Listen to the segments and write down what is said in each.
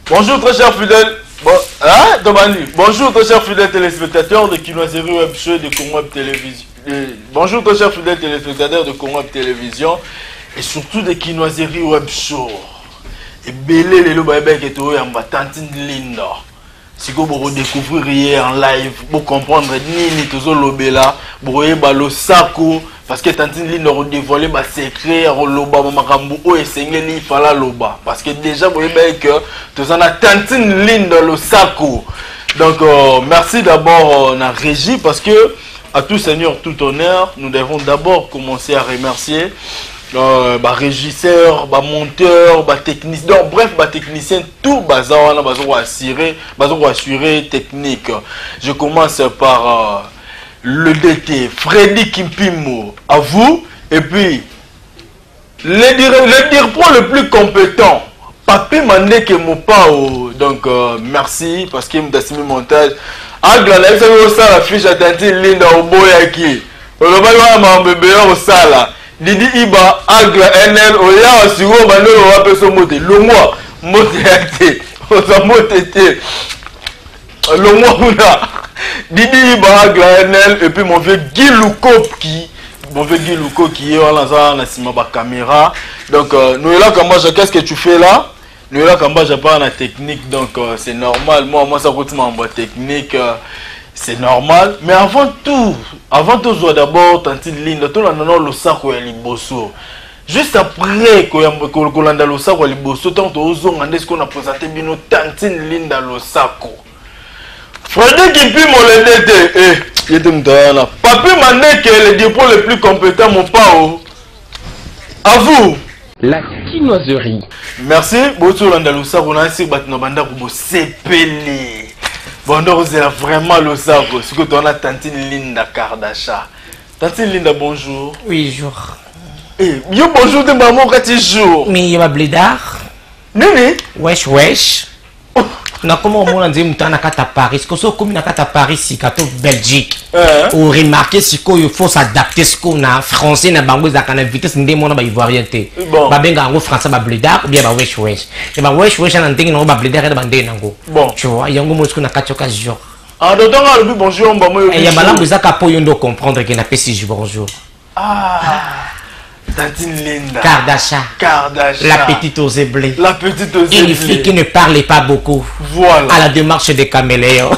Bonjour très chers fidèles. Bonjour très chers fidèles téléspectateurs de Kinoiserie Web Show et de Congo Web Télévision. Bonjour très chers fidèles téléspectateurs de Congo Web Télévision et surtout de Kinoiserie Web Show. Et belé les lobes qui sont en Tantine Linda. Si vous redécouvrir en live, pour comprendre ni tous les là, vous voyez le saco. Parce que Tantine Linda a dévoilé ma secret, loba makambu o esengeli fala loba. Parce que déjà vous voyez que tous en a Tantine Linda le saco. Donc merci d'abord la régie parce que à tout seigneur tout honneur, nous devons d'abord commencer à remercier régisseur, monteur, technicien, donc bref, technicien, tout bazar assurer technique. Je commence par le DT, Freddy Kimpimo, à vous, et puis le dire pour le plus compétent, Papi Mandeke Mopao, donc merci parce qu'il m'a signé montage. Agla, là, ça la fiche attentive, Linda Oboyaki, on bébé au sala. Didi Iba, Agla, NL, Oya, Siro, Bano, Wapeso Mote, le mois, Mote, Osa Mote, le mois, Didi Iba, Agla, NL, et puis mon vieux Guy Louko qui est là, on a caméra. Donc, nous là, qu'est-ce que tu fais là? Nous là, quand je parle la technique, donc c'est normal. Moi, ça coûte ma technique. C'est normal, mais avant tout, d'abord, Tantine Linda, tout le monde le sac ou liboso. Juste après qu'on a le sac ou liboso, tant que on qu'on a présenté bien Tantine Linda le sac. Freddy qui puis mon l'été, il était là. Papi m'a dit que le dépôt le plus compétent mon pao. À vous. La Kinoiserie. Merci. Bonjour l'Andalousa, on a essayé de battre nos bandes pour s'épeler. Bon, donc c'est vraiment le sabre. Ce que tu as Tantine Linda Kardasha. Tantine Linda, bonjour. Oui, jour. Eh, yo bonjour de maman quand tu joues. Mais il y a blédard. Nini? Wesh, wesh. On a comment on a dit que à Paris. Parce que comme on a à Paris, c'est qu'à Belgique. On remarque qu'il faut s'adapter ce qu'on a français na bango za kana vitesse ndé mona ba ivoirien té. Ba benga ngo français ba blédard ou bien ba wesh wesh. Et ba wesh wesh na ndenge no ba blédard ba ndé nango. Bon, tu vois, yango mo ce qu'on a kachoka jour. Ah d'autant que bonjour ba mo. Et ya malambo za ka po yondo comprendre que na pesi bonjour. Ah. Tantine Linda. Kardasha. La petite aux blés. La petite aux blés. Une fille qui ne parlait pas beaucoup. Voilà. À la démarche des caméléons.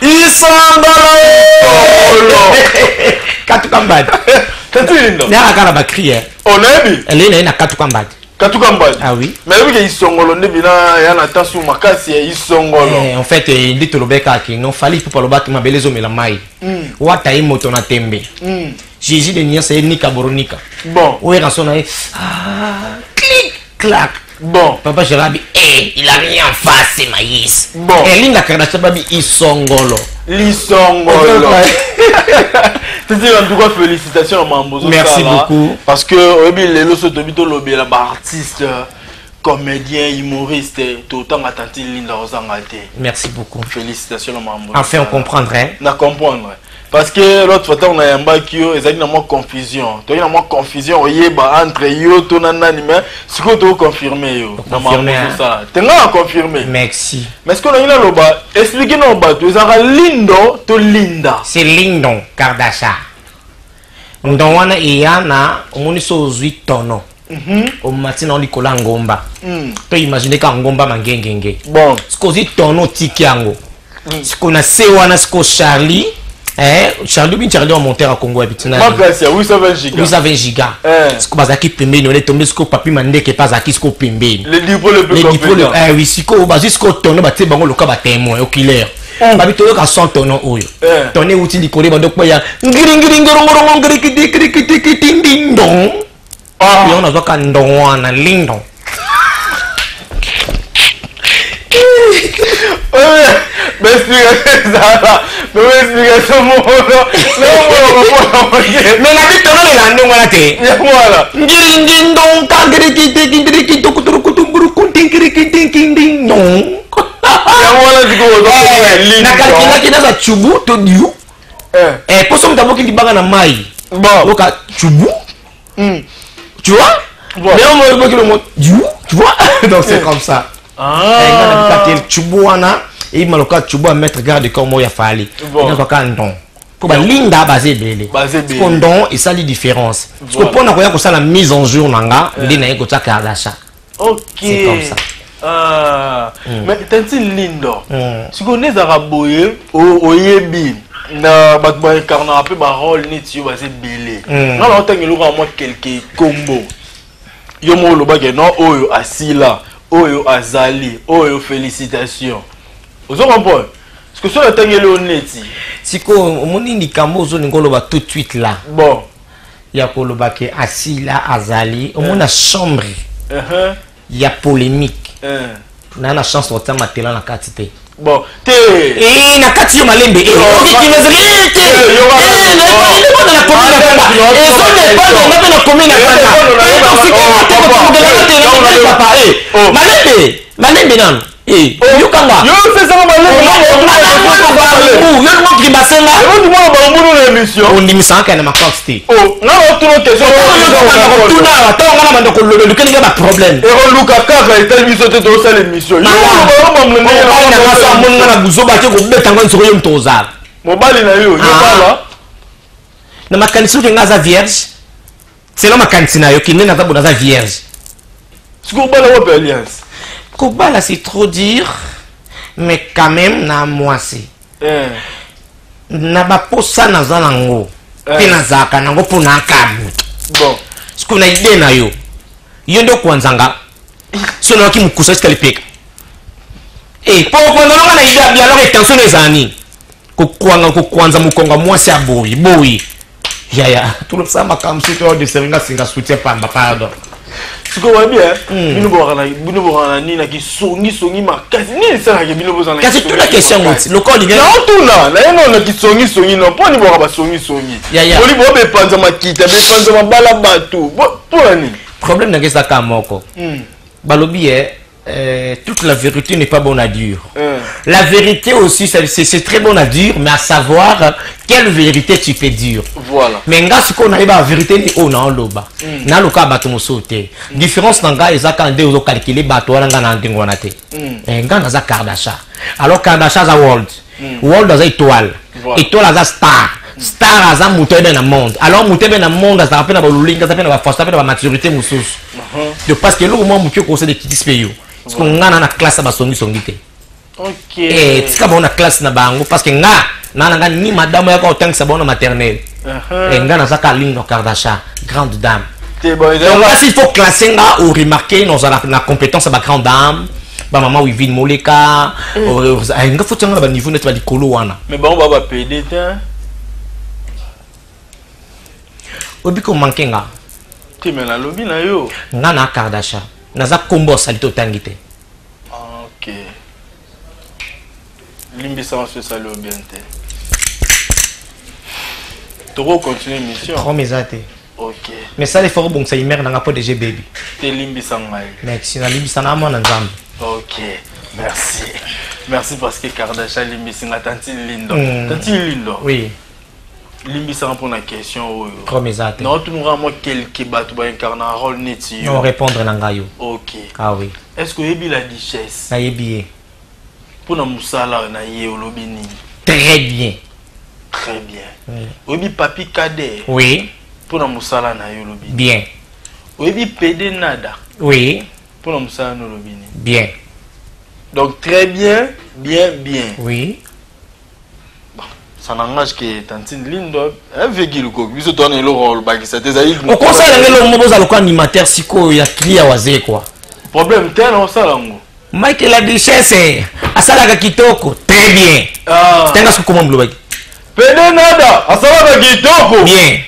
Ils sont dans le Katukambad. Tantine Linda. Il y a un gars qui crie. On a vu. Elle est là, Katukambad. Katukambad. Ah oui. Mais oui, ils sont dans le il y a un attention makasi, ils sont en fait, il dit tout le bec qui non fallait pour le bac ma belle zone la maille. Wata yi moto na tembe. Jésus de Nia c'est Nika Boronika. Bon. Oui, rançon clic, clac. Bon. Papa Jerabi, il a rien en face, c'est maïs. Bon. Et Linda Kardashian babi isongolo. L'isongolo. C'est en tout cas félicitations à Mambozo. Merci beaucoup. Parce que les losos de Bito Lobby là artiste, comédien, humoriste, tout autant à Tantine Linda Ozangate. Merci beaucoup. Félicitations à Mambozo. Enfin on comprendrait. On comprendre. Parce que l'autre fois on a un bac qui est exactement confusion. Tu as une confusion entre yo to nanani mais ce que tu confirmer yo. Confirmer ça. Tu as confirmé. Merci. Mais ce qu'on a eu là là-bas, expliquez-nous bas, tu as Lindo to Linda. C'est Lindon Kardashian. Donc on a yana on est sur 8 tonnes. Au matin on dit kola ngomba. Tu imagines ka ngomba mangengenge. Bon, ce qu'on dit tonneau tikiango. Ce qu'on a c'est wana ce qu'on Charlie Charlie on monter à Congo habitant. Ma place 820 gigas. 820 gigas. Ce qu'on bazaki pembe on est tombé ce qu'on papi mande que pas aki ce qu'on pembe. Les diplômes le plus compétents. Oui, si qu'on basi ce qu'on tonneau ba te bango le cas ba témoin au killer. Babi to ka 100 tonneau oyo. Tonné outil di kolé ba donc ya ngiri ngiri ngoro ngiri kiti ding ding dong. Ah, on a zoka ndongwana lindon. Mais explication ça. Mais explication mon. Mais la vie tonneau la ndongwana te. Voilà. Ngiri ngiri dong ka ngiri kiti tukuturu kuntingiri ding dong. Voilà du coup. Na kalkina kina za chubu to diu. Pour ça mtabo ki banga na mai. Bon. Donc chubu. Tu vois? Bon. Mais on va le mot du, tu vois? Donc c'est comme ça. Ah. Chubuana et maloka chubu mettre garde corps moya fali. Donc quand don. Comme linda basé belé. Don et ça les différences. Parce que pour na ça la mise en jour nanga, les na ko tsaka d'achat. OK. C'est comme ça. Ah. Mais tanti lindo. Si on est araboye oyebi na batba incarna un peu ba rôle ni tu basé belé. Non non tangi lo moi quelques combo. Yo mo lo ba ke non oyo asila. Oyo azali, oyo félicitations. Vous comprenez? Parce que sur le temps il est honnête. Si ko moni ni kambo zo ngolo ba tout de suite là. Bon. Ya ko lo ba ke asila azali, au mona chambre. Il y a polémique. Na la chance de matela na katite. Bon, te na kati yo malembe. OK qui me dit te. Na commune Malembe, malembe non. Yo kanga. Yo c'est ça malembe. Yo mo ki basenga. Yo mo ba mbunu na émission. On dit ça kana ma quantité. Oh, na autre question. Tout na ta ngala mando ko le keli ba problème. Et on luka kaka et émission te do ça l'émission. Yo mo mo na sa mon na buzo ba ke ko beta ngani so yo mtoza. Mobali na yo bala. Na makanisi ke ngaza vierge. C'est là ma cantine yo ki nena za bona za vierge. Ce qu'on bala wa alliance. Kobala c'est trop dur, mais quand même na moisi. Na ba posa na za nango. Pe na zaka nango po na kabu. Bon. Ce qu'on a idée na yo. Yo ndo kwanzanga. Sono ki mukusa skalipeka. Pour qu'on na idée bien alors attention les amis. Ko kwanza mukonga moisi aboyi, boyi. Ya, tout le ça makam surtout de seringa singa soutien pamba pardon. Ce qu'on va bien, bino borana ni na ki songi makasi ni ça na bino bozana. Kasi toute la question moti. Le corps libéré. Non tout là, na ki songi non, pas ni bora ba songi. Oli bo be panza makita, be panza mabala bato. Pour la ni. Problème na kesa ka moko. Balobi toute la vérité n'est pas bonne à dire. La vérité aussi, c'est très bon à dire, mais à savoir quelle vérité tu fais dire. Voilà. Mais nga ce qu'on arrive à la vérité ni on en loba. Na loka bato mosote. Différence nanga ezaka nde ozo calculer bato wana nga na ndingwana te. Nga na za Kardashian. Alors Kardashian za world. World za étoile. Étoile za star. Star za mutebe na monde. Alors mutebe na monde ça rappelle na bolulinga ça rappelle na force ça rappelle na maturité mususu. De parce que le moment mukio conseil de kitis peyo. Parce que nga na classe ba songi te. OK. Tika ba na classe na bango parce que nga na ni madame ya ko tank sa bona maternelle. Nga na zaka ligne Kardashian, grande dame. Donc là s'il faut classer nga ou remarquer dans la compétence ba grande dame. Ba maman Wivine Moleka, nga faut tanga ba niveau net ba likolo wana. Mais bon on va PD ta. Obi ko manquer nga. Ti mais la lobby na yo. Nga na Kardashian. Naza kombo salito tangite. OK. Limbisa on se salue bien te. Tu vas continuer mission. Trop mesate. OK. Mais ça les faut bon ça imer na pas DG baby. Te limbisa ngai. Merci na limbisa na mona nzambe. OK. Merci. Merci parce que Kardashian limbisa na tanti lindo. Tanti lindo. Oui. Limbisa pour la question oyo. Trop mesate. Non, tu nous rends moi quelques bateaux ba incarner un rôle neti. Non répondre na ngayo. OK. Ah oui. Est-ce que yebi la richesse? Ça y est bien. Pour na musala na ye olobini. Très bien. Très bien. Oyebi papi cadet. Oui. Pour na musala na ye olobini. Bien. Oyebi PD nada. Oui. Pour na musala na olobini. Bien. Donc très bien, bien. Oui. Ça n'engage que Tantine Lindo, un véhicule ko biso tourner le rôle ba ki ça des aïe. Au conseil ngelo mboza lokwa animateur siko ya clia waze quoi. Problème tel on ça lango. Mike la richesse asala ka kitoko. Très bien. Ah. Tenga siko kombo mloba. PD nada, asala ka kitoko. Bien.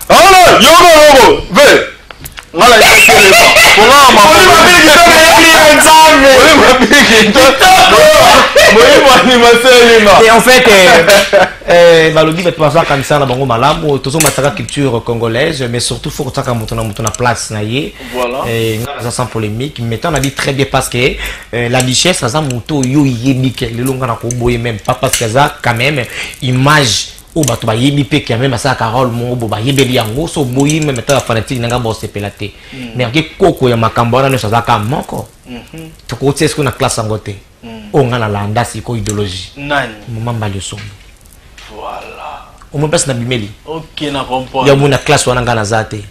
Alors, yo ve. Ngala ya kele ba. Pour ma et en fait, Balobi va passer comme ça, la bango malamu, tout ça, ma culture congolaise, mais surtout, faut que tu aies na place naie. Voilà. Et ça sans polémique, mais on a dit très bien parce que la richesse, ça moto yo yébique, les longs na koboye même pas parce que ça quand même image o bato ba yebi pe ki même ça Carole mo bo ba yebeli yango so boyi même ta fanatique nanga bo sepelate mais ke koko ya makambo wana no sazaka moko to ko tsesko na classe ngote o ngana landa siko idéologie nani mama Mbalisombo voilà o mo pesa na bimeli OK na comprendre ya muna classe wana ngana zate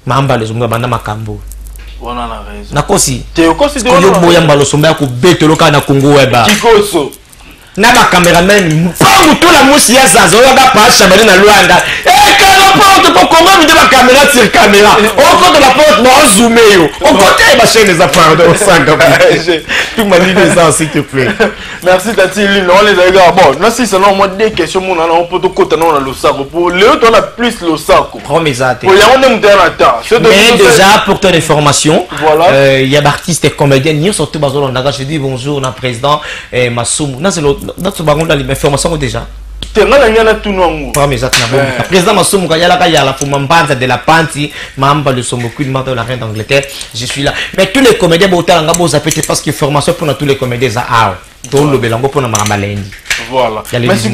mama Mbalisombo banda makambo wana na raison nakosi te okosi de yo boya Mbalisombo ya ko betelo kana kungu weba kikoso na ba cameraman pangu tout la musi ya zazo ya pa chabane na Luanda kana porte pour comment de la caméra sur caméra au côté de la porte moi zoomer yo au côté ba chaîne za pardon sanga tu m'as dit ça s'il te plaît merci Tati Lino on les gars bon non si c'est non moi des questions mon on peut tout côté non le sac pour les autres on a plus le sac promesate pour y on aime dans temps mais déjà pour ton information voilà il y a artistes et comédiens ni surtout bazolo ndaga je dis bonjour na président Masumu na c'est notre baron dans l'information déjà tengana nyana tunongo promesate na bon président Masumu kayala kayala pour mambanza de la panti mamba le sombo queen mata la reine d'Angleterre je suis là mais tous les comédiens botanga bo ça peut être parce que formation pour tous les comédiens ça tout le belango pour na marambalendi voilà mais c'est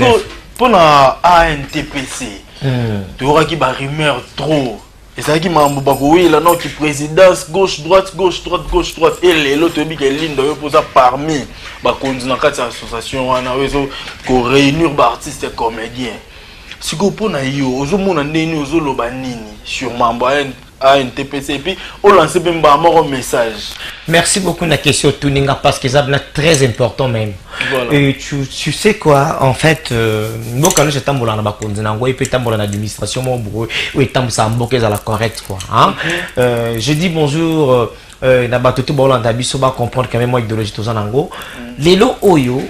pour na ANTPC tu auras qui ba rumeur trop et ça qui m'a oui là non qui présidence gauche droite et l'autre bi que ligne doit poser parmi ba continuer quatre association wana wezo ko réunir ba artistes et comédiens si ko pour na yo ozo mona ndeni ozo loba nini sur mambo à NTPC et puis on lance même un message. Merci beaucoup la question Tuninga parce que c'est très important même. Voilà. Et tu sais quoi en fait moi quand j'étais en Bolanda bakondina ngo et puis en administration mon bureau ou étant ça mboke za la correct quoi hein. Je dis bonjour na batoto Bolanda biso ba comprendre quand même moi idéologie to zanango lelo oyo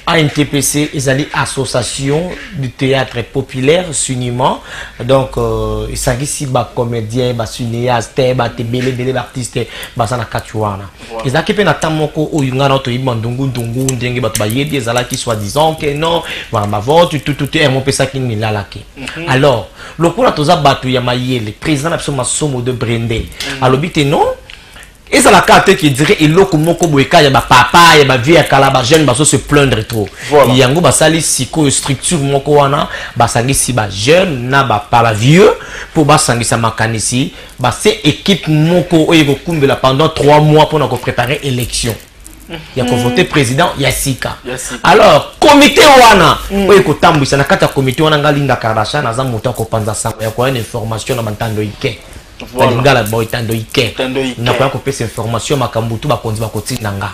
ANTPC ils allaient association du théâtre populaire suniment donc il s'agit si ba comédien ba cinéaste ba tebele bele artiste ba sana katuana ils akipe na tamoko oyunga na to ibandungu ndungu ndenge ba ba yedi ezala qui soit disant que non ba vote tout est mon pesa qui ni lalaki alors le coup la toza batu ya mayele président absolument Masumu de Brendé alobite non. Et ça la carte qui dirait il loko moko boeka ya ba papa ya ba vie ya kala ba jeune ba se plaindre trop. Il yango ba sali siko structure moko wana ba sangi si ba jeune na ba pa ba vieux pour ba sangi sa makanisi ba c'est équipe moko oyeko kumbela pendant 3 mois pour na ko préparer élection. Il y a voté président Yassika. Alors comité wana oyeko tambisa na kata comité wana ngalinga karasha na za moto ko panza sango ya ko une information na mantando ike. Voilà. Na pas copier cette information makambutu ba konzi ba kotinanga.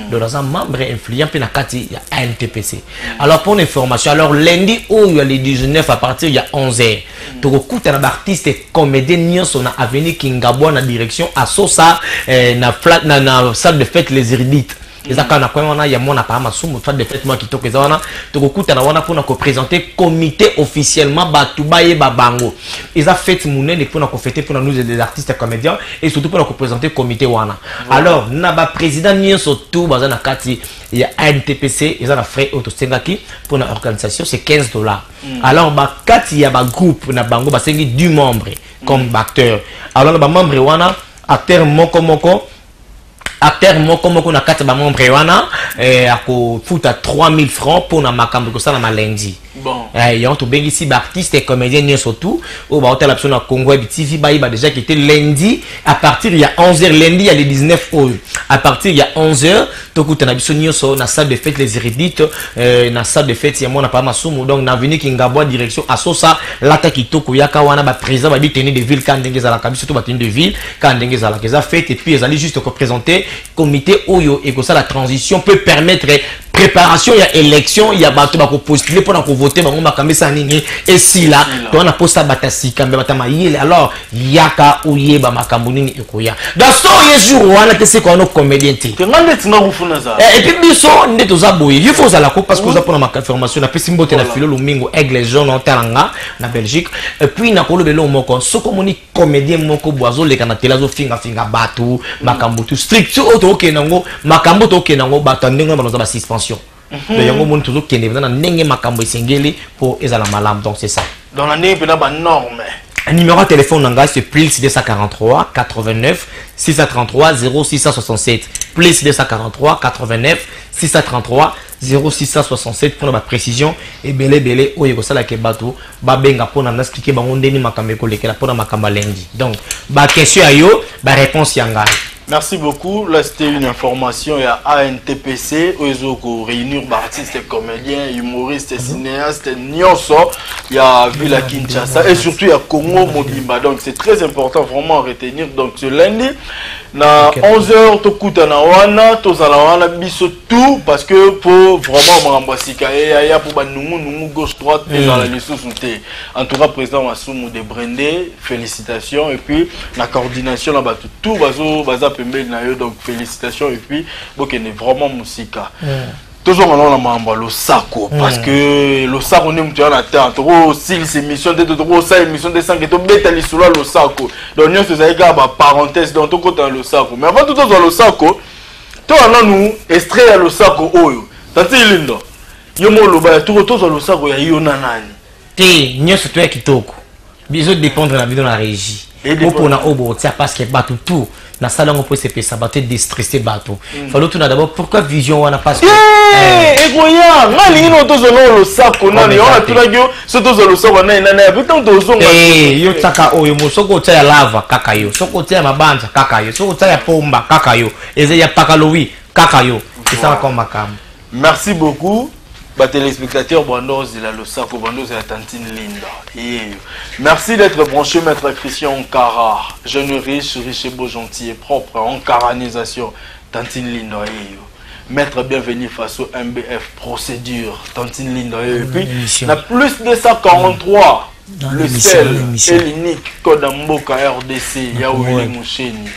Donc dans un membre influent pe na kati ya ANTPC. Alors pour l'information alors lundi où il y a les 19 à partir il y a 11h. To kokuta na artiste et comédien nyonso na avenue Kingabwa na direction à Sosa na salle de fête les Iridites. Les akana kwa wana ya mona pa Masumu fait de fête moi qui toke wana to kokuta na wana pour na ko présenter comité officiellement batu baye babango ils a fait munene pour na ko fêter pour nous des artistes et comédiens et surtout pour na ko présenter comité wana alors na ba président nyonso tout bazana kati ya ANTPC ils a frais autosengaki pour na organisation c'est $15 alors ba kati ya ba groupe na bango ba sengi du membre comme acteur alors ba membre wana acteur moko acteur moko na kati ba membre wana ako futa 3000 francs pour na makambo ko ça na malenzi bon yon to bengi si ba artiste et comédien ni surtout au ba hôtel option na Congo TV ba déjà qui était lundi à partir il y a 11h lundi il y a les 19 heures à partir il y a 11h to kuta na biso nyoso na salle de fête les Iridites na salle de fête ya mona pa Masumu donc na avenue Kingabwa direction à Sosa lata kitoko yaka wana ba président ba bi tenir de ville quand ndenge za la kabiso to ba tenir de ville quand ndenge za la keza fête et puis ils allaient juste représenter comité oyo et que ça la transition peut permettre préparation il y a élection il y a bato ba ko postuler pour na ko voter bango makambe sa nini et si là to na posta batasi kambe batama yele alors yaka oyeba makambo nini ekoya dans so yejour wana te c'est quoi no comédien te ngande tina kufuna za et puis biso ndeto za boye il faut ça la ko parce que za pour na information na pesi mbote na filo lumingo aigle jaune en talanga na Belgique et puis na ko lobelo moko so komoni comédien moko boazo le kana telazo finga batu makambo tu structure auto kenango makambo to kenango batu ndenge ba za suspension le yango mon toujours kende na ndenge makambo esengeli pour ezala malam donc c'est ça dans la nebe na ba norme Un numéro de téléphone en c'est plus 243 89 633 0667. Plus 243 89 633 0667 pour la précision et belé oyo ko sala ke bato ba benga pour na expliquer ba ndeni makambe ko lekela pour na makamba lendi. Donc ba question ayo ba réponse yanga. Merci beaucoup. Là, c'était une information. Il y a ANTPC, Oezoko, réunir artistes, comédiens, humoristes, cinéastes, Nyonso. Il y a Villa Kinshasa et surtout il y a Congo Mobimba. Donc c'est très important vraiment à retenir. Donc ce lundi, na 11h, tokuta na wana, tozala wana biso tout parce que pour vraiment m'ambasika et ya pour banungu gauche droite et dans la lisouté. En tout cas, président Masumu de Brendé, félicitations et puis la coordination là-bas tout baza donc félicitations et puis donc il est vraiment musika toujours maintenant la mamba le sako parce que le sako on est en attente trop si ces émissions de trop ça émission de 5 et tout bête li sur le sako donc nous c'est ça ba parenthèse dans tout côté le sako mais avant tout dans le sako toi on nous extrait le sako oyo tati lindo yo mo lo ba tout dans le sako ya yo nanani te nyoso to kitoko biso dépendre la vie dans la régie pour na obo tia parce que batou tout na salon on peut se faire sabater déstresser bateau fallo tout d'abord pourquoi vision on a pas et goya ngani no to zono lo sako nani on a tout la yo surtout zo lo sako na na putain to zonga yo taka oyo musoko tia lava kaka yo soko tia mabanja kaka yo soko tia pomba kaka yo eze ya pakalowi kaka yo c'est ça comme makam. Merci beaucoup. Téléspectateurs Bandos de la Losako, Bandos de la Tantine Linda. Merci d'être branché, Maître Christian Ankara. Jeune riche et beau, gentil et propre. Ankaranisation, Tantine Linda. Maître bienvenue face au MBF procédure, Tantine Linda. Et puis, la plus de 143, le seul et l'unique code Mboka RDC, Yaouli Moucheni.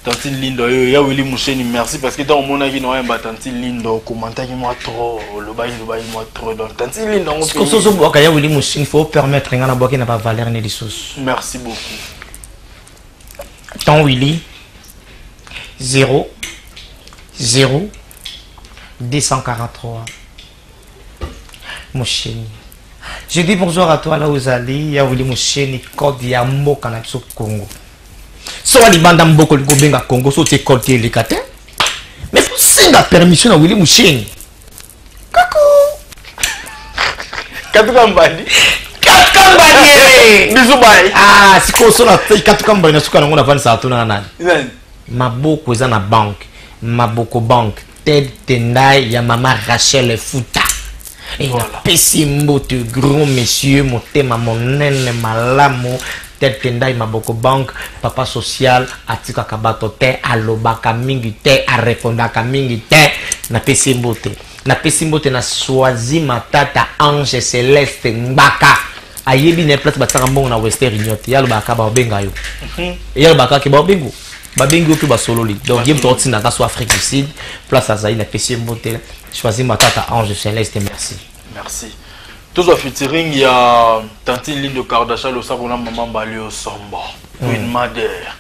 Tantine Lindo, ya Willy Moucheni, merci parce que dans mon avis, non, Tantine Lindo, commentaire moi trop, le bail moi trop. Donc Tantine Lindo, on peut. Ce que ya Willy Moucheni, il faut permettre à boire qui n'a pas valeur ni des sources. Merci beaucoup. Ton Willy 0 0 243 Moucheni. Je dis bonjour à toi là où Ali, ya Willy Moucheni, code ya Mboka na Congo. Soit les bandes beaucoup de Gobenga Congo, soit c'est côté les catés. Mais pour signer la permission à Willy Moucheni. Coucou. Katukambani. Katukambani. Bisous bye. Ah, si qu'on soit la Katukambani, na suka na vendre ça tout na nani. Maboko eza na banque, Maboko banque, Ted Tendai ya mama Rachel Futa. Et voilà. Pesi mbote gros monsieur, motema monene malamu. Tel Tendai Maboko Bank, papa social, atika kabato te, alobaka mingi te, arepondaka mingi te, na pesi mbote. Na pesi mbote na choisi matata Ange Céleste Mbaka. Ayebi ne place bataka mbongo na Western Union. Yalobaka ba benga yo. Yalobaka ke ba bengo. Ba bengo pe ba sololi. Donc yem torti na kaso Afrique du Sud, place azaï na pesi mbote, choisi matata Ange Céleste, merci. Merci. Tous au featuring, il y a Tantine Lindo Kardashian, le savon à maman Balio Samba, une madère.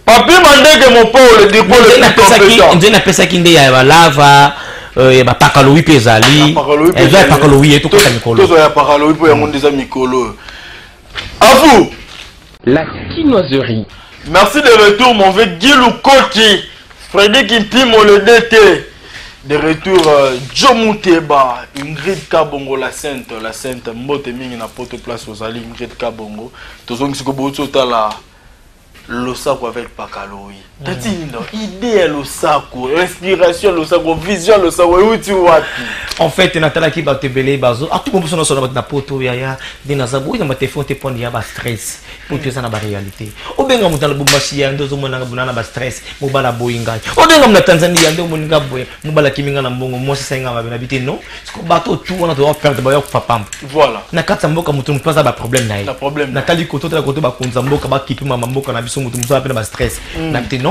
Papi m'a dit que mon pauvre le dépôt le plus compétent. On appelle ça qu'il y a lava, il y a Pakaloui Pesali, il y a Pakaloui et tout ça. Tous il y a Pakaloui pour mon des amis Kolo. À vous. La quinoiserie. Merci de retour, mon vieux Guilou Koki, Frédéric Impimo le DT. De retour, Joe Mouteba, Ingrid Kabongo, la sainte, Mbote Mingi na porte place aux alliés, Ingrid Kabongo. Tous ceux qui sont là, le saco avec Pakaloui. Tati, idée le saco, respiration le saco, vision le saco, où tu vois. En fait, Nathalie qui va te belé, bazo. À tout moment, on a na poto yaya, des nazabou, il m'a téléphone te prendre yaba stress pour que ça na réalité. Au benga mutala bumbashi ya ndo zo mona bunana ba stress, mubala boyinga. Au benga mna Tanzania ndo moninga boy, mubala kiminga na mbongo, moi c'est nga ba habité non. Ce que bateau tout on a doit perdre ba yo papa. Voilà. Na kata mboka mutu mpaza ba problème na ye. Na problème. Nathalie koto la koto ba konza mboka ba kipi mama mboka na biso mutu mpaza pe ba stress. Na non.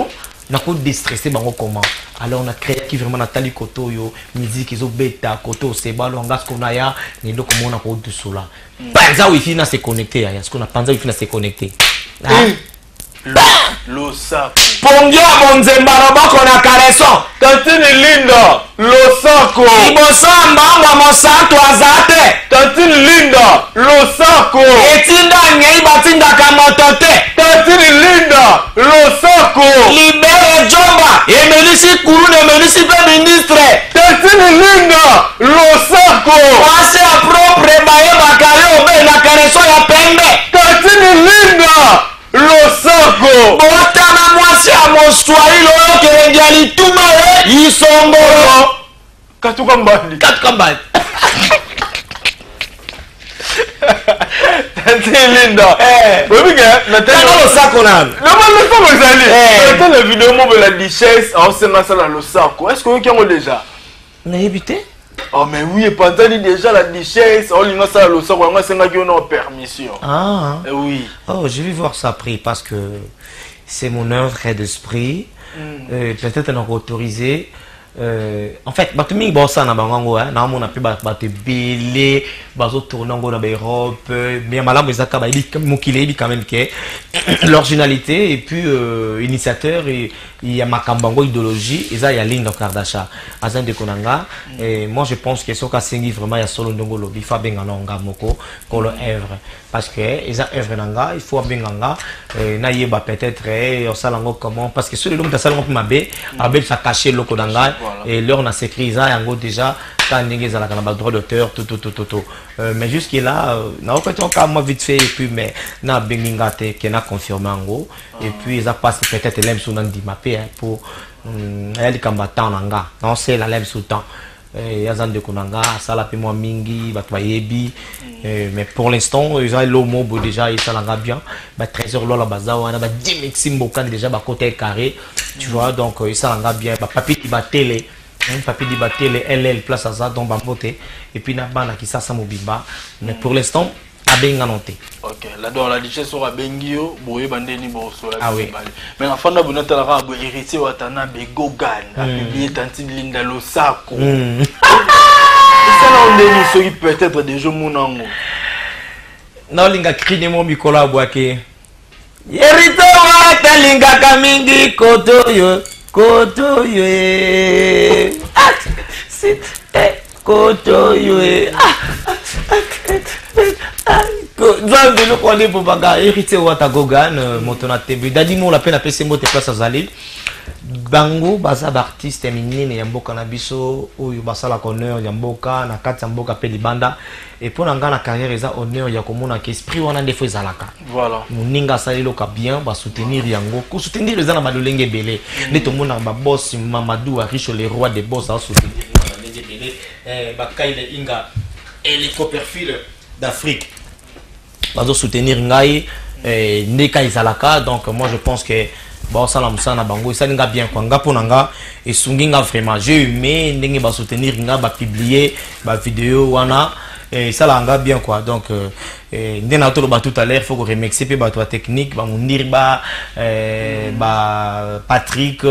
On a déstressé bango comment. Alors on a créé qui vraiment Nathalie Koto yo musique iso beta Koto c'est balo angas qu'on a ya ni donc comment on a pour dessous là. Panza wifi na se connecter ya ce qu'on a panza wifi na se connecter. Lo saco. Pongia bonzemba robako na kareso. Tantine Linda, lo saco. liboso mbangwa mosantu azate Tantine Linda Losako etinda ngei batindaka moto te Tantine Linda Losako libere jomba emelisi kuru emelisi pe ministre Tantine Linda Losako mwasi ya propre baye bakale obe na kareso ya pembe Tantine Linda Losako botama mwasi ya moswahili oyo kelenge ya lituma isongolo Katuka mbali Tantine Linda oui que Nathalie Losako nani Dans la vidéo de la Duchesse on s'est lancé dans Losako. Est-ce que vous avez déjà évité? Oh mais oui, et pendant déjà la Duchesse on l'a ça Losako, on a une permission. Ah oui. Oh, je vais voir ça après parce que c'est mon œuvre d'esprit. Peut-être on a autorisé. En fait, batumi bossa na bango na mona pe bato belé bazo tourner ngo na Europe mais malamu ezaka ba mokile bi quand même que l'originalité et puis initiateur et il y a makambango idéologie eza ya Linda Kardashian azan de konanga et moi je pense que soka sengi vraiment ya solo ndongo lobi fa benga nanga moko kolo œuvre parce que eza œuvre nanga il faut benganga na yeba peut-être au salango comment parce que sur le long de salango mabe abel sa cacher loko nanga et leur na s'écrit ça yango déjà quand ndenge za la kana droit d'auteur tout mais jusque là na okoto ka moi vite fait et puis mais na benginga te que na confirmer ngo et puis ça passe peut-être l'aime sous nandi mapé pour elle combattant nanga non c'est la lève sous temps yazan de konanga sala pe moi mingi ba yebi mais pour l'instant ils ont le mot déjà ils salanga bien ba 13h là baza wana ba 10 miximbo kan déjà ba côté carré tu vois donc ils salanga bien ba papi ba télé papi di batele LL place à ça donc ba moté et puis na bana qui ça mobimba mais pour l'instant abenga noté. OK, là dans la Duchesse sera bengio boye bandeni boso. Ah oui. Mais en fin de bonata la rabo héritier watana begogan a publié Tantine Linda Losako. Ça là on est soki peut-être des jours monango. Na linga crine mo mikola boake. Yerito wa linga kamingi kotoyo kotoyo. C'est kotoyo. Nzambe le connaît pour baga hérité wata gogan motona tv dadi mo la peine à PC mote place à Zali bango baza artiste minene ya mboka na biso oyo basala honneur ya mboka na kati ya mboka pe libanda et pour nga na carrière eza honneur ya komona que esprit wana ndefo ezalaka voilà moninga sali loka bien ba soutenir yango ko soutenir eza na balolenge belé nde to mona ba boss Mamadou Richo le roi des boss a soutenir balolenge belé ba kaile inga et les coperfil d'Afrique bazo soutenir ngai ndeka izalaka donc moi je pense que bon ça la musana bango ça nga bien quoi nga ponanga et sunginga vraiment j'ai aimé ndenge ba soutenir nga ba publier ba vidéo wana et ça la nga bien quoi donc ndena to ba tout à l'heure faut que remercier pe ba toi technique ba mundir ba Patrick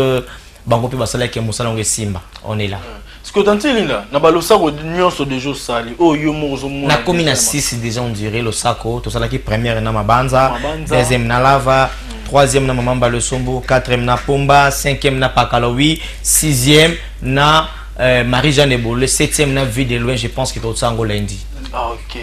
bango pe ba sala ke musala ngo simba on est là. Ce que Tantine Linda na ba Losako nyonso de jour sali oh yo mozo mo na commune 6 déjà on dirait Losako to sala ki première na Mabanza deuxième na Lava troisième na Mamba le Sombo quatrième na Pomba cinquième na Pakalowi sixième na Marie-Jeanne Ebole septième na Vie de Loin je pense que tout ça ngo lundi. Ah OK.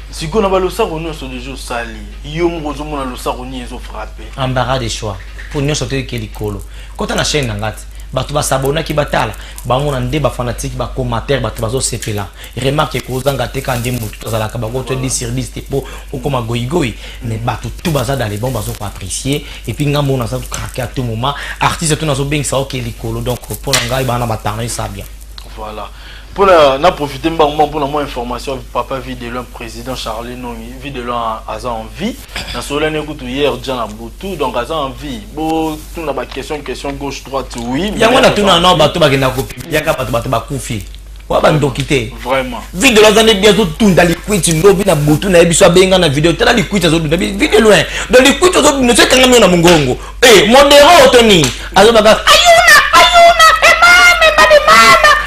Si qu'on a ba Losako nyonso de jour sali yo mozo mo na Losako nyezo frapper embarras de choix pour nyonso te ke likolo kota na chaîne ngati bato basabona ki batala bamona nde ba fanatique ba commentaire bato bazo sepela remarque ko zanga te ka ndemu tozala ka bango to 10 sur 10 te po okoma goigoi mais bato tout baza dans les bons bazo apprécier et puis ngamo na ça craquer à tout moment artiste tout nazo beng ça OK likolo donc pour ngai bana batana ça bien voilà pour na profiter mbangement pour la moins information papa Vidélo président Charlie Nongi Vidélo a en vie na solene kutu hier Jana Boutou donc a en vie bo tout na ba question gauche droite oui yango na tout na no bato bagenda ko yaka bato bakufi wa bando kité vraiment Vidélo zane bien tout tunda liquide lobi na Boutou na ebiso benga na vidéo tala liquide zo dunda vidéo loin dans liquide zo dunda c'est kanga na mungongo modéro Tony azo baga ayuna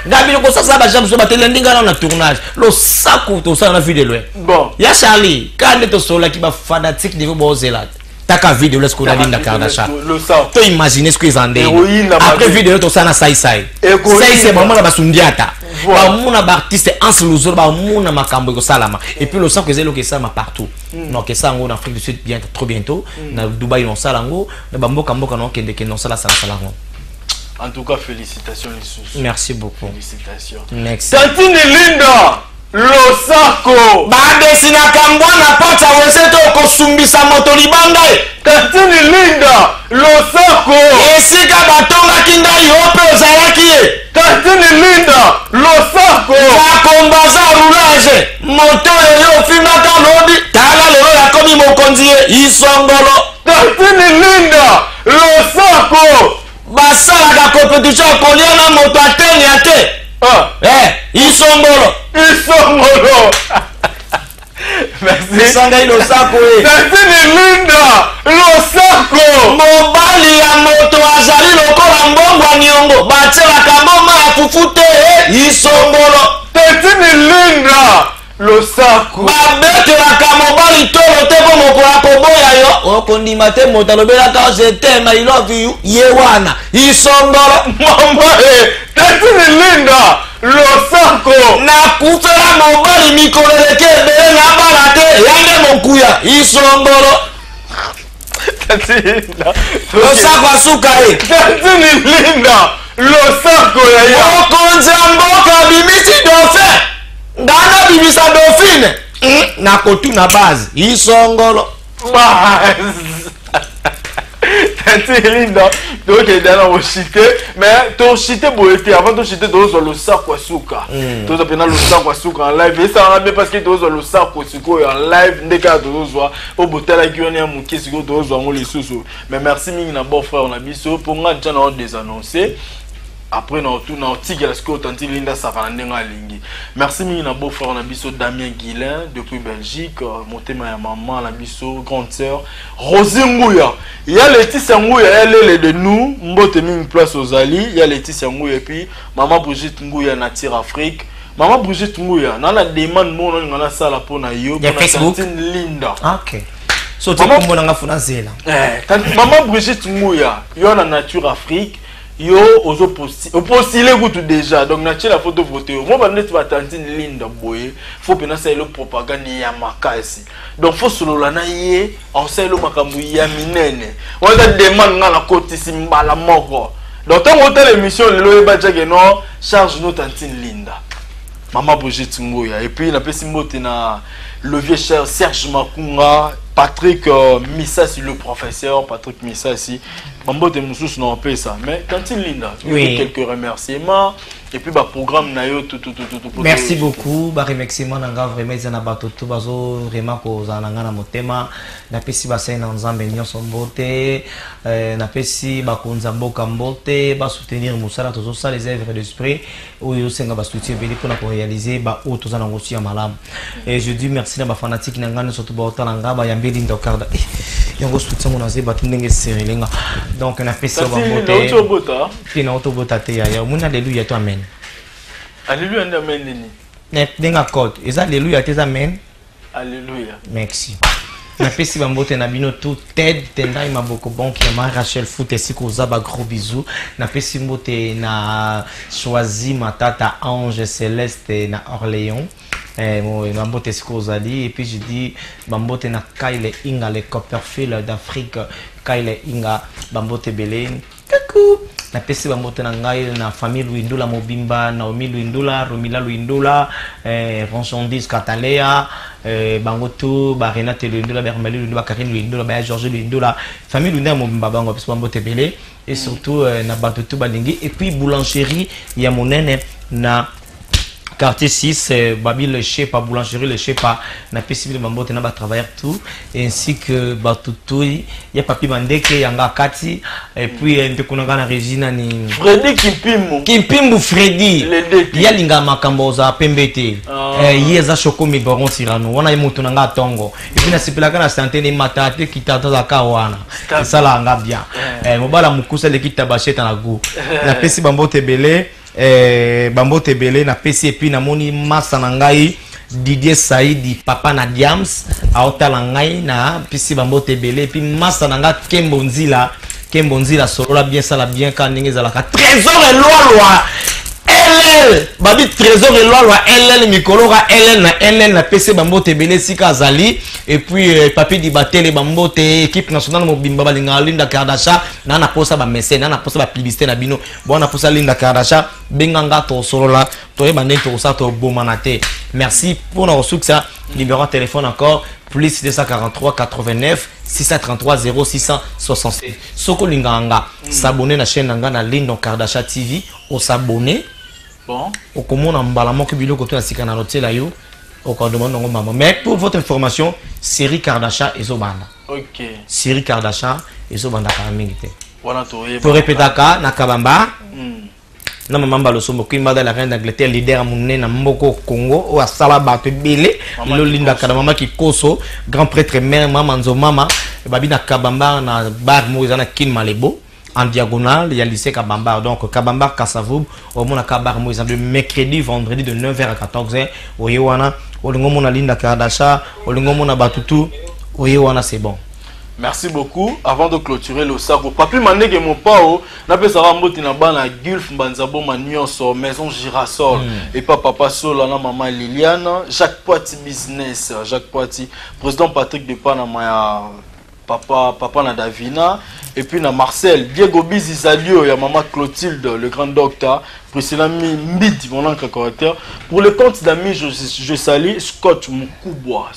Gabi ko ça ba jamso ba telendinga na tournage Losako to ça na Vidélo bon ya Charlie quand to sola ki ba fanatique de bozela taka Vidélo est-ce qu'on a Linda Kardashian to imaginer ce que ils en après Vidélo to ça na sai c'est vraiment la basundiata ba mona ba artiste Hans Luzolo ba mona makambo ko salama et puis le sang que zelo que ça ma partout donc ça en Afrique du Sud bientôt trop bientôt na Dubaï on salango na ba mboka non kende ke non sala salango. En tout cas, félicitations les sous. Merci beaucoup. Félicitations. Merci. Tantine Linda Losako. Badesina kambwana pata weseto kosumbisa moto libanga. Tantine Linda Losako. Esika batonga kinda yope ozalaki. Tantine Linda Losako. Bakombaza roulage. Moto eyo fimaka lobi. Tala lelo yakomi mokonzi isongolo. Tantine Linda Losako. Basalaka compétition kolia na moto ateni ate. Isongolo. Isongolo. Merci. Sanga Losako Tantine Linda Losako. Mobali ya moto azali lokola mbongwa niongo. Batelaka mboma ya fufute isongolo. Tantine Linda Losako. Babetelaka mobali tolo te po mokola koboya yo. Okondima te moto alobelaka je t'aime I love you. Yewana isongolo. Mama Tantine Linda Losako. Nakufela mobali mikoleleke ebele na bala te yange mokuya isongolo. Tantine Losako asuka Tantine Linda Losako ya ya. Mokonzi ya mboka bimisi dauphin. Ngana bimisa dauphine. Na kotu na base isongolo. Tantine Linda donc dans le chité mais ton chité boité avant ton chité dans le sac à suka tout appena le sac à suka en live et ça bien parce que dans le sac à suka en live dès que tu vois au botel qui on est mon qui suka dans le les sous mais merci ming na bon frère on a biso pour nga déjà on désannoncer. Après nous tout nous tigre ce que Tantine Linda ça va ndenga lingi. Merci ming na beau frère on a biso Damien Guilin depuis Belgique monter ma maman la biso grande sœur Rosie Ngouya. Il y a Laetitia Ngouya elle est de nous mbote ming place aux Ali, il y a Laetitia Ngouya et puis maman Brigitte Ngouya nature Afrique. Maman Brigitte Ngouya na la demande mon on a ça la pour na yo pour Tantine Linda. OK. So tu peux mon nga funa zela. Maman Brigitte Ngouya, yo na nature Afrique. Yo ozo postile tout déjà donc nature la photo voter moi ba net ba Tantine Linda boye faut pena ça le propagande ya makasi donc faut solola na ye on sait le makambu ya minene on a demande na la côté simbala moko donc tant que l'émission le ba jage non charge no Tantine Linda Maman Brigitte Ngouya et puis na pesi mbote na le vieux cher Serge Makunga Patrick Missassi le professeur Patrick Missassi Mambote Moussous non paye ça mais Tantine Linda oui. Quelques remerciements et puis bah programme na yo tout merci beaucoup ba remerciement nanga vraiment za na bato tout bazo vraiment ko za nanga na motema na pesi ba sai na nzambe nyonso mbote na pesi ba konza mboka mbote ba soutenir musala tozo ça les œuvres d'esprit oyo senga ba soutenir veli pour na ko réaliser ba o toza na ngosi ya malam et je dis merci na ba fanatique nanga surtout ba otala ba yambeli ndokarda yango soutien mon azé ba tundenge serilenga donc on a fait ça ba mbote fina autobota te ya mun alléluia toi amen. Alléluia, amen. Nenga code. Is alléluia, tes amen. Alléluia. Merci. Na pesi bambote na bino tout Ted tendai maboko banque ya Rachel Foot et siko zaba gros bisous. Na pesi mbote na choisi matata Ange Céleste na Orléans. Bambote siko zali et puis je dis bambote na Kyle Inga les Copperfield d'Afrique Kyle Inga bambote Belén. Coucou. Na pesi bambote na ngai na famille Luindula Mobimba Naomi Luindula Romila Luindula Ronchondis Catalea bangoto ba Renate Luindula Bermeli Luindula Karine Luindula ba Georges Luindula famille Luindula Mobimba bango pesi bambote belé et surtout na batoto balingi et puis boulangerie ya monene na quartier 6 Babi le chef pas boulangerie le chef pas na possible mambote na ba travailler tout ainsi que batutu il y a papi mandeke yanga kati et puis ndekuna na Regina ni Freddy Kimpimbu Freddy ya linga makambo za pembete yeza shoko mi baron tirano wana mutu nanga tongo et puis na sipelaka na santé ni matate kitata za kawana ça la nga bien mobala mukusa le kitabacheta na go na pesi bambote belé bambote belé na pesi et puis na moni massa na ngai Didier Saidi papa na Diams aotala ngai na pesi bambote belé et puis massa na nga Kembonzila solola bien ça la bien quand ninge za la trésor et loi LL babi trésor et loi LL mikolo ra LL na PC bambote belé sika azali et puis papier di batele bambote équipe nationale mobimba balinga Linda Kardasha na posa ba mécène na posa ba publicité na bino bon na posa Linda Kardasha benganga to solola to yeba ndé to sa to bomanate. Merci pour nos succès. Numéro de téléphone encore plus 243 89 633 0667. Soko linganga s'abonner na chaîne nanga na Linda Kardasha TV au s'abonner. Bon. Au comment on emballe mon que bilo côté na sika na l'hôtel là yo. Au cas demande non maman. Mais pour votre information, série Kardasha et Zobanda. OK. Série Kardasha et Zobanda kamingite. Voilà to. Pour répéter ka na kabamba. Na maman balosomo kimba de la reine d'Angleterre leader monné na mboko Congo ou asala bato belé lo Linda Kardasha ki koso grand prêtre mère maman nzo mama babi na kabamba na bar mo ezana kin malebo en diagonale il y a lycée Kabamba donc Kabamba Kassavoub au mona kabar mo ezana de mercredi vendredi de 9h à 14h oyewana olingo mona Linda Kardasha olingo mona batutu oyewana c'est bon. Merci beaucoup. Avant de clôturer le sac, papi manege mon pao, n'a pas savoir moti na bana Gulf Banzabo Manioso, maison Girasol et papa Sola na maman Liliane, Jacques Poiti business, Jacques Poiti, président Patrick de Panama, papa na Davina et puis na Marcel, Diego Bizizalio et maman Clotilde, le grand docteur, Priscilla Mbidi, mon oncle correcteur. Pour le compte d'amis, je salue Scott Mukubwa,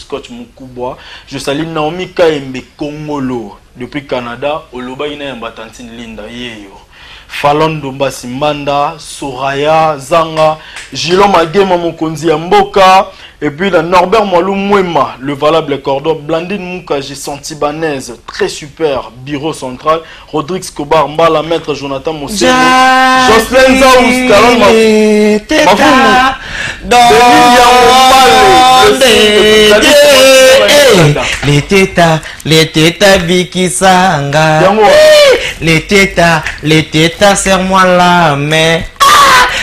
je salue Naomi Kaembe Kongolo, depuis Canada, Oloba ina Mbatantine Linda, yeyo. Fallon Domba Simbanda, Soraya, Zanga, Gilon Magema Mokonzi Mboka, et puis la Norbert Mwalou Mwema, le valable cordon, Blandine Moukaji Santibanaise, très super, bureau central, Rodrigue Scobar, Mbala, maître Jonathan Mossé, Jocelyn Zaous, Caron les tétas Vicky Sanga, les tétas serre-moi la main.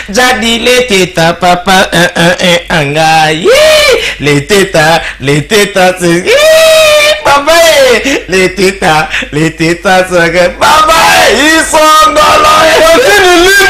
Jadi les tétas papa les tétas c'est papa les tétas c'est papa ils sont dans l'oreille.